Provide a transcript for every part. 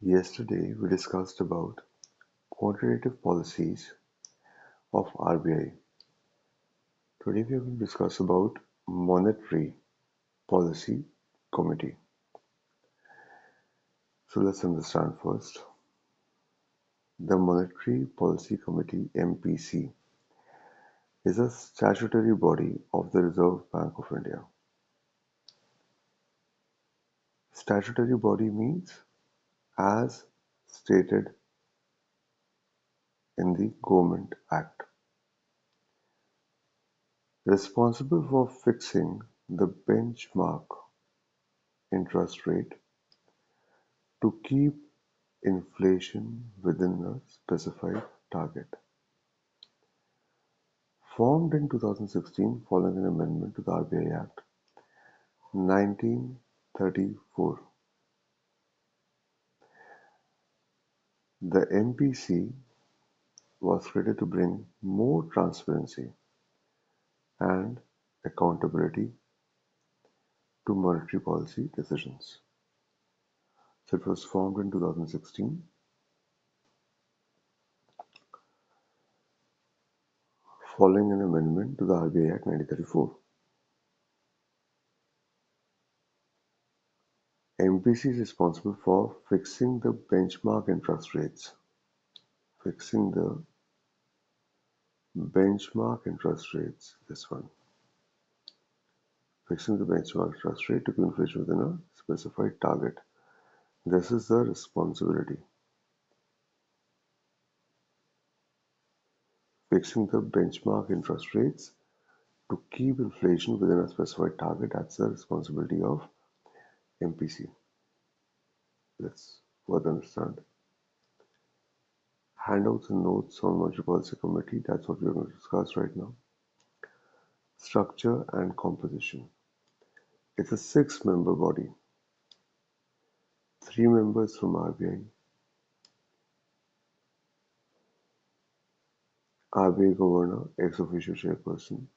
Yesterday we discussed about quantitative policies of RBI. Today we are going to discuss about Monetary Policy Committee. So let's understand first. The Monetary Policy Committee (MPC) is a statutory body of the Reserve Bank of India. Statutory body means as stated in the Government Act, responsible for fixing the benchmark interest rate to keep inflation within a specified target. Formed in 2016 following an amendment to the RBI Act 1934, the MPC was created to bring more transparency and accountability to monetary policy decisions. So it was formed in 2016 following an amendment to the RBI Act 1934. MPC is responsible for fixing the benchmark interest rates. Fixing the benchmark interest rates, this one. Fixing the benchmark interest rate to keep inflation within a specified target. This is the responsibility. Fixing the benchmark interest rates to keep inflation within a specified target, that's the responsibility of MPC. Let's further understand. Handouts and notes on Monetary Policy Committee, that's what we're going to discuss right now. Structure and composition. It's a 6-member body. 3 members from RBI Governor, ex officio chairperson,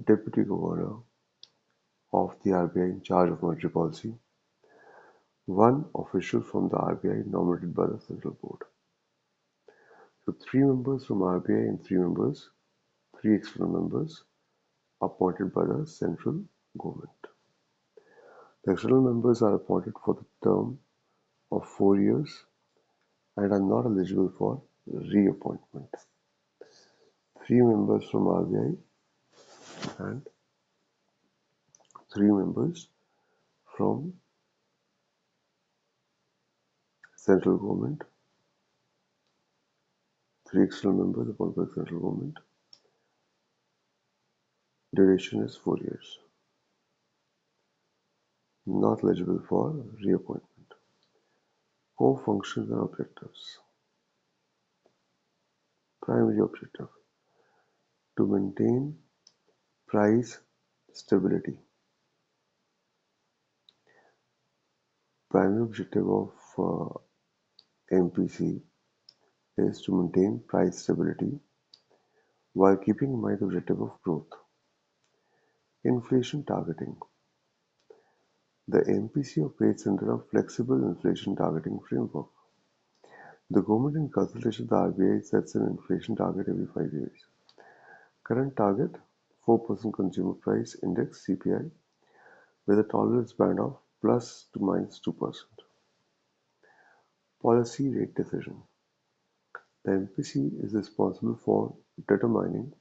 Deputy Governor of the RBI in charge of monetary policy, 1 official from the RBI nominated by the Central Board. So 3 members from RBI and 3 external members appointed by the central government. The external members are appointed for the term of 4 years and are not eligible for reappointment. 3 members from RBI and 3 members from central government, 3 external members appointed by the central government. Duration is 4 years. Not eligible for reappointment. Core functions and objectives. Primary objective: to maintain price stability. Primary objective of MPC is to maintain price stability while keeping in mind the objective of growth. Inflation targeting. The MPC operates under a flexible inflation targeting framework. The government, in consultation with the RBI, sets an inflation target every 5 years. Current target: 4% consumer price index (CPI) with a tolerance band of plus to minus 2%. Policy rate decision. The MPC is responsible for determining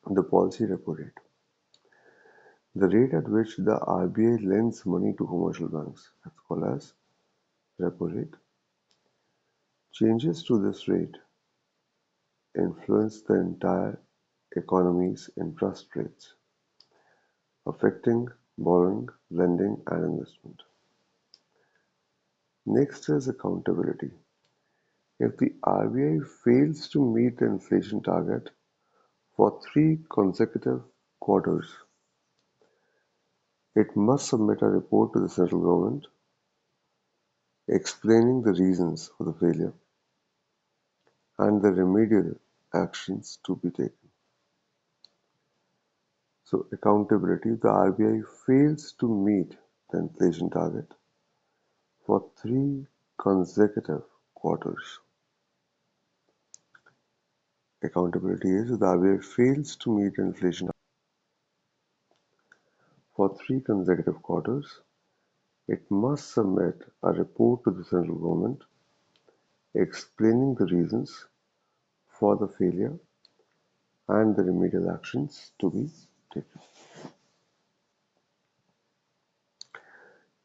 the policy repo rate, the rate at which the RBI lends money to commercial banks, that's called as repo rate. Changes to this rate influence the entire economy's interest rates, affecting borrowing, lending, and investment. Next is accountability. If the RBI fails to meet the inflation target for 3 consecutive quarters, it must submit a report to the central government explaining the reasons for the failure and the remedial actions to be taken. So, accountability: if the RBI fails to meet the inflation target For 3 consecutive quarters, accountability is if the RBI fails to meet inflation for 3 consecutive quarters, it must submit a report to the central government explaining the reasons for the failure and the remedial actions to be taken.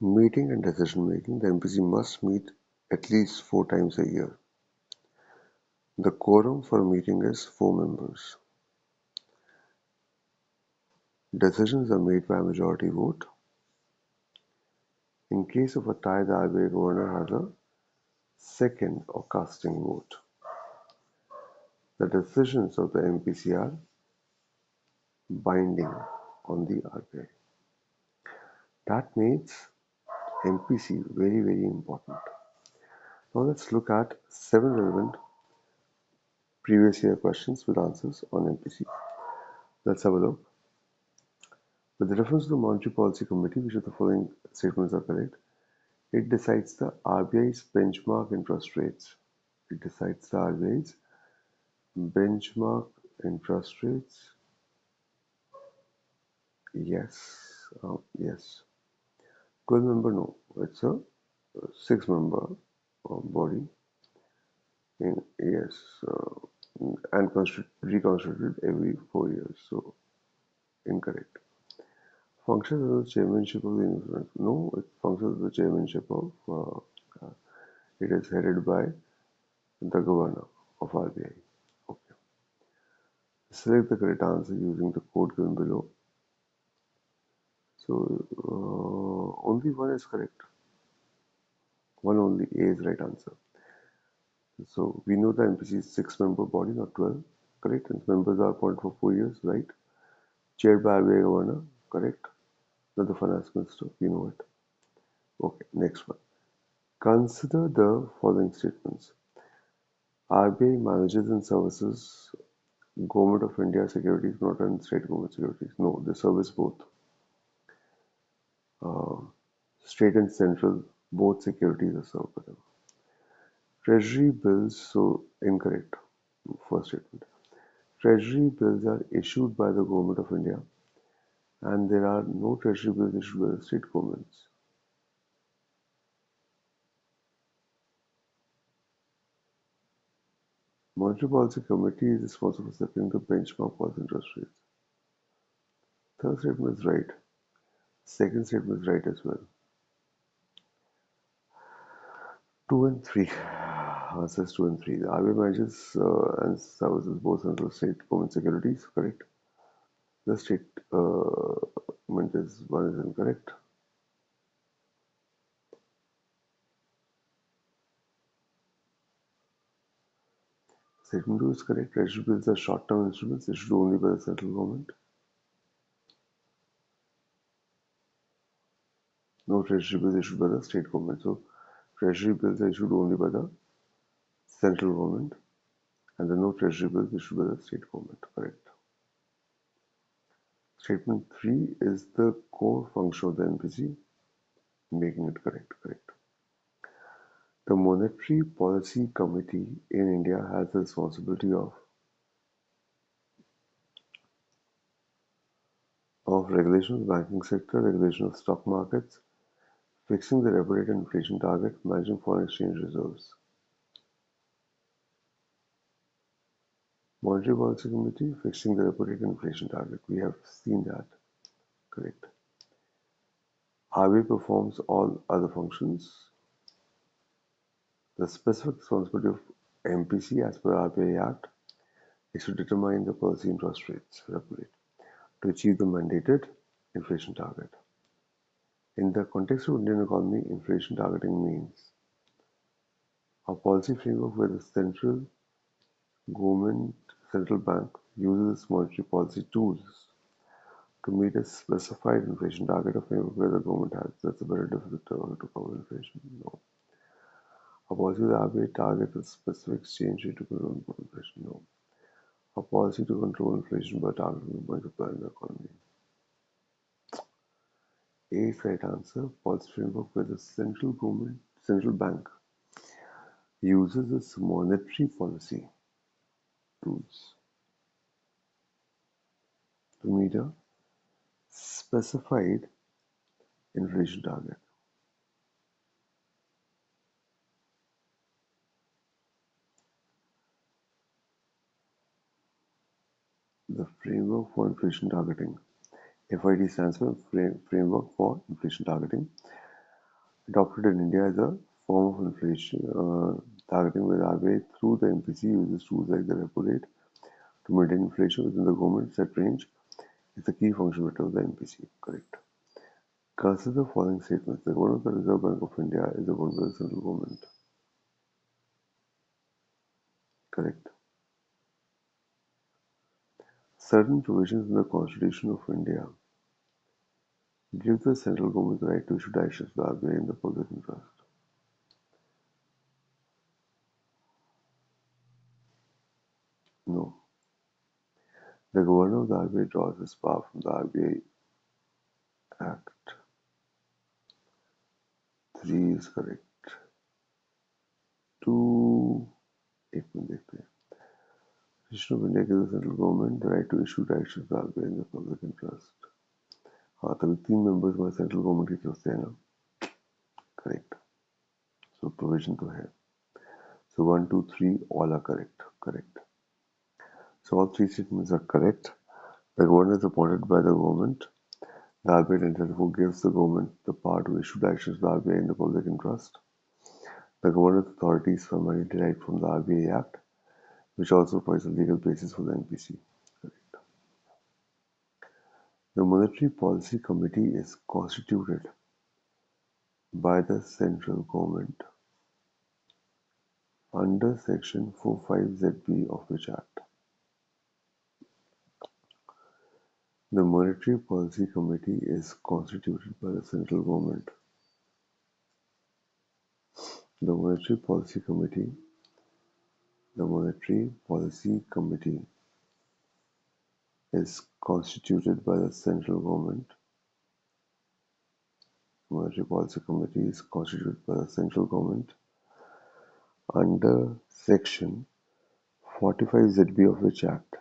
Meeting and decision making. The MPC must meet at least 4 times a year. The quorum for a meeting is 4 members. Decisions are made by a majority vote. In case of a tie, the RBI governor has a second or casting vote. The decisions of the MPC are binding on the RBI. That makes MPC very, very important. Now let's look at 7 relevant previous year questions with answers on MPC. Let's have a look. With reference to the Monetary Policy Committee, which of the following statements are correct? It decides the RBI's benchmark interest rates. It decides the RBI's benchmark interest rates. Yes. Yes. 12-member, no. It's a 6-member body. Yes. And reconstituted every 4 years. So, incorrect. Functions as the chairmanship of the influence. No, it functions as the chairmanship of. It is headed by the governor of RBI. Okay. Select the correct answer using the code given below. So only one is correct. One only. A is right answer. So we know the MPC is 6-member body, not 12. Correct. And members are appointed for 4 years. Right. Chaired by RBI governor. Correct. Not the finance minister. We know it. Okay. Next one. Consider the following statements. RBI manages and services Government of India securities, not and state government securities. No, they service both. State and central, both securities are served by them. Treasury bills, so incorrect. First statement. Treasury bills are issued by the Government of India and there are no treasury bills issued by the state governments. Monetary Policy Committee is responsible for setting the benchmark policy interest rates. Third statement is right. Second statement is right as well. 2 and 3. Answers 2 and 3. The RBI manages and services both central state government securities, correct? The statement is 1 is incorrect. Statement 2 is correct. Treasury bills are short-term instruments issued only by the central government. No treasury bills issued by the state government. So treasury bills are issued only by the central government and there are no treasury bills issued by the state government, correct? Statement 3 is the core function of the MPC, making it correct. The Monetary Policy Committee in India has the responsibility of regulation of the banking sector, regulation of stock markets, fixing the repo rate and inflation target, managing foreign exchange reserves. Monetary Policy Committee, fixing the repo rate and inflation target. We have seen that. Correct. RBI performs all other functions. The specific responsibility of MPC as per RBI Act is to determine the policy interest rates, repo rate, to achieve the mandated inflation target. In the context of Indian economy, inflation targeting means a policy framework where the central government, central bank uses monetary policy tools to meet a specified inflation target, a framework where the government has. That's a very difficult to cover inflation. No. A policy with the RBI targets a specific exchange rate to control inflation. No. A policy to control inflation by targeting the money supply in the economy. A is right answer. Policy framework where the central government central bank uses its monetary policy tools to meet a specified inflation target. The framework for inflation targeting. FIT stands for Framework for Inflation Targeting, adopted in India as a form of inflation targeting with RBI through the MPC uses tools like the repo rate to maintain inflation within the government set range is the key function of the MPC. Correct. Consider the following statements. The governor of the Reserve Bank of India is the government of the central government. Correct. Certain provisions in the Constitution of India give the central government the right to issue directions to the RBI in the public interest. No. The governor of the RBI draws his power from the RBI Act. 3 is correct. 2 एक minute देखते हैं. Constitution of India gives the central government the right to issue directions to the RBI in the public interest. हाँ तभी 3 members हमारे central government की तरफ से है ना. Correct. So provision तो है. So 1, 2, 3 all are correct. Correct. So all 3 statements are correct. The governor is appointed by the government. The RBI therefore gives the government the power to issue directions to the RBI in the public interest. The governor's authorities primarily derived from the RBI Act, which also provides a legal basis for the MPC. Correct. The Monetary Policy Committee is constituted by the central government under Section 45ZB of which Act? The Monetary Policy Committee is constituted by the central government. The Monetary Policy Committee is constituted by the central government. The Monetary Policy Committee is constituted by the central government under Section 45ZB of which Act?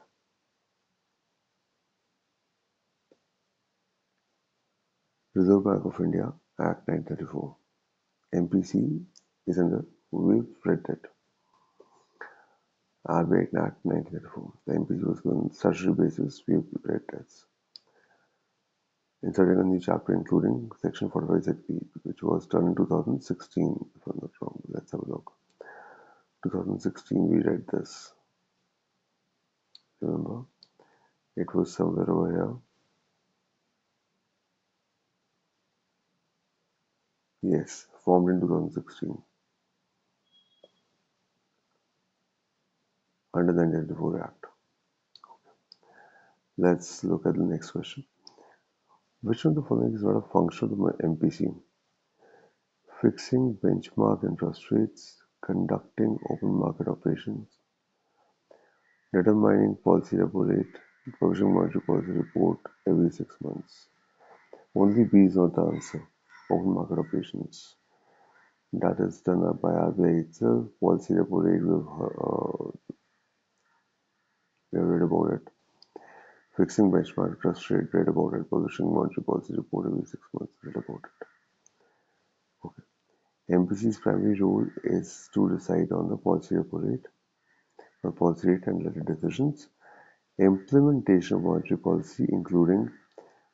Reserve Bank of India Act 1934. MPC is under, we've read that. RBI Act 1934. The MPC was on statutory basis, we've read that. Inserting a new chapter including Section 45ZB, which was done in 2016, if I'm not wrong. Let's have a look. 2016, we read this. Remember? It was somewhere over here. Yes, formed in 2016 under the 1994 Act. Let's look at the next question. Which one of the following is not a function of the MPC? Fixing benchmark interest rates, conducting open market operations, determining policy repo rate, publishing monetary policy report every 6 months. Only B is not the answer. Open market operations. That is done by RBI itself. Policy repo rate, we have read about it. Fixing benchmark interest rate, read about it. Publishing monetary policy report every 6 months, read about it. Okay. MPC's primary role is to decide on the policy repo rate, or policy rate and related decisions, implementation of monetary policy, including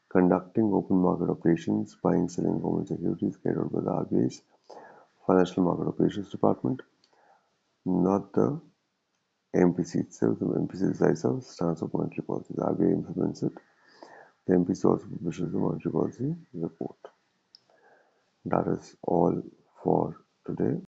conducting open market operations, buying, selling government securities carried out by the RBI's Financial Market Operations Department, not the MPC itself. The MPC decides on stance of monetary policy. The RBI implements it. The MPC also publishes the monetary policy report. That is all for today.